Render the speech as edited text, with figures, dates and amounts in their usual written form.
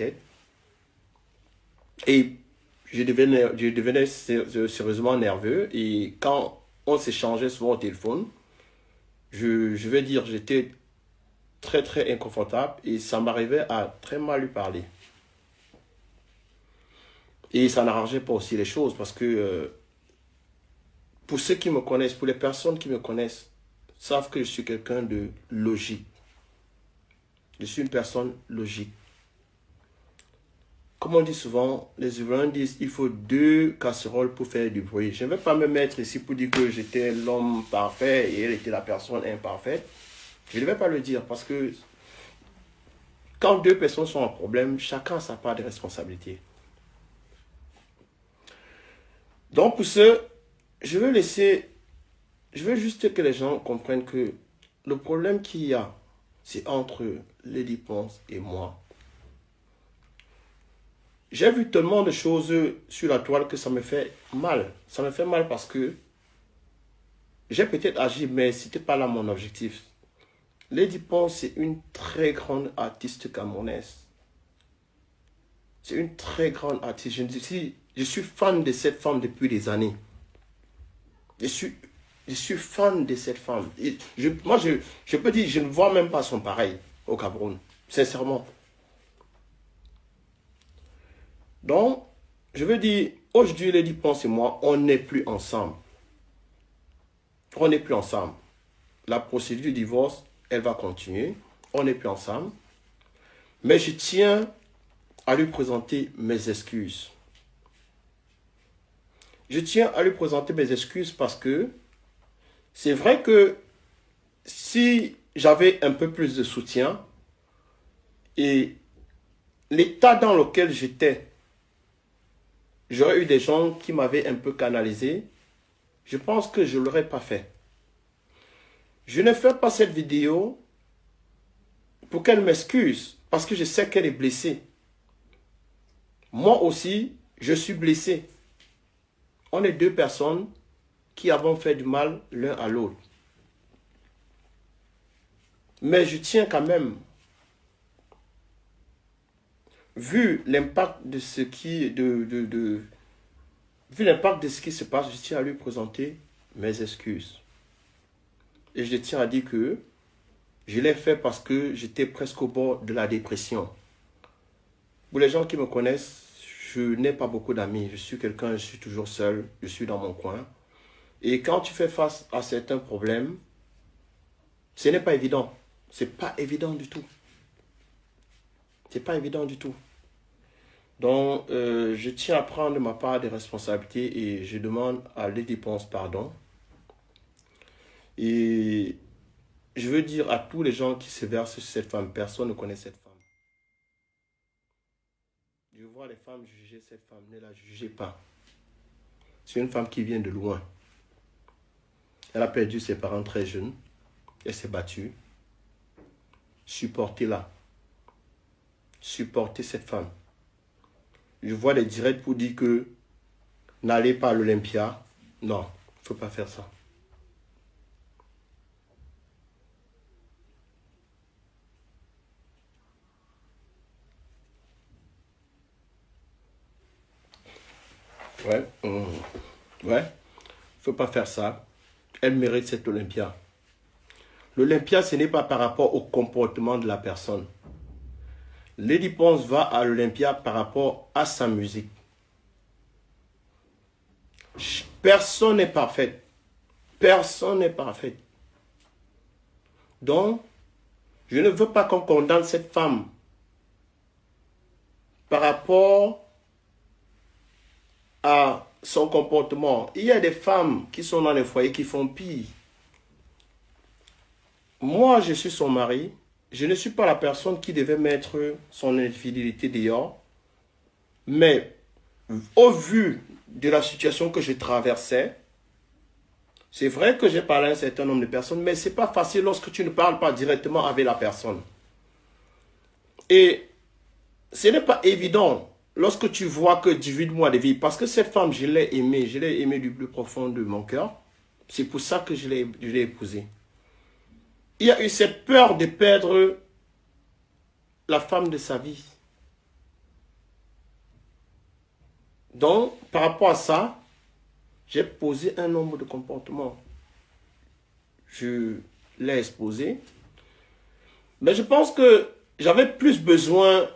tête. Et je devenais sérieusement nerveux. Et quand on s'échangeait souvent au téléphone, je vais dire, j'étais très très inconfortable et ça m'arrivait à très mal lui parler. Et ça n'arrangeait pas aussi les choses parce que pour ceux qui me connaissent, pour les personnes qui me connaissent, savent que je suis quelqu'un de logique. Je suis une personne logique. Comme on dit souvent, les Ivoiriens disent il faut deux casseroles pour faire du bruit. Je ne vais pas me mettre ici pour dire que j'étais l'homme parfait et elle était la personne imparfaite. Je ne vais pas le dire parce que quand deux personnes sont en problème, chacun a sa part de responsabilité. Donc pour ce, je veux juste que les gens comprennent que le problème qu'il y a, c'est entre Lady Ponce et moi. J'ai vu tellement de choses sur la toile que ça me fait mal. Ça me fait mal parce que j'ai peut-être agi, mais ce n'était pas là mon objectif. Lady Ponce, c'est une très grande artiste camerounaise. C'est une très grande artiste. Je suis fan de cette femme depuis des années. Je suis fan de cette femme. Moi, je peux dire, je ne vois même pas son pareil au Cameroun. Sincèrement. Donc, je veux dire, aujourd'hui, Lady Ponce et moi, on n'est plus ensemble. On n'est plus ensemble. La procédure du divorce, elle va continuer. On n'est plus ensemble. Mais je tiens à lui présenter mes excuses. Je tiens à lui présenter mes excuses parce que c'est vrai que si j'avais un peu plus de soutien et l'état dans lequel j'étais, j'aurais eu des gens qui m'avaient un peu canalisé, je pense que je ne l'aurais pas fait. Je ne fais pas cette vidéo pour qu'elle m'excuse, parce que je sais qu'elle est blessée. Moi aussi, je suis blessé. On est deux personnes qui avons fait du mal l'un à l'autre. Mais je tiens quand même, vu l'impact de ce qui, vu l'impact de ce qui se passe, je tiens à lui présenter mes excuses. Et je tiens à dire que je l'ai fait parce que j'étais presque au bord de la dépression. Pour les gens qui me connaissent, je n'ai pas beaucoup d'amis. Je suis quelqu'un, je suis toujours seul, je suis dans mon coin. Et quand tu fais face à certains problèmes, ce n'est pas évident. C'est pas évident du tout. C'est pas évident du tout. Donc, je tiens à prendre ma part des responsabilités et je demande à Lady Ponce pardon. Et je veux dire à tous les gens qui se versent sur cette femme, personne ne connaît cette femme. Je vois les femmes juger cette femme, ne la jugez pas. C'est une femme qui vient de loin. Elle a perdu ses parents très jeunes. Elle s'est battue. Supportez-la. Supportez cette femme. Je vois des directs pour dire que n'allez pas à l'Olympia. Non, il ne faut pas faire ça. Ouais, ouais, faut pas faire ça. Elle mérite cette Olympia. L'Olympia, ce n'est pas par rapport au comportement de la personne. Lady Ponce va à l'Olympia par rapport à sa musique. Personne n'est parfait. Personne n'est parfait. Donc, je ne veux pas qu'on condamne cette femme par rapport à son comportement. Il y a des femmes qui sont dans les foyers qui font pire. Moi, je suis son mari. Je ne suis pas la personne qui devait mettre son infidélité dehors. Mais au vu de la situation que je traversais, c'est vrai que j'ai parlé à un certain nombre de personnes, mais ce n'est pas facile lorsque tu ne parles pas directement avec la personne. Et ce n'est pas évident lorsque tu vois que 18 mois de vie, parce que cette femme, je l'ai aimée du plus profond de mon cœur. C'est pour ça que je l'ai épousée. Il a eu cette peur de perdre la femme de sa vie. Donc, par rapport à ça, j'ai posé un nombre de comportements. Je l'ai exposé. Mais je pense que j'avais plus besoin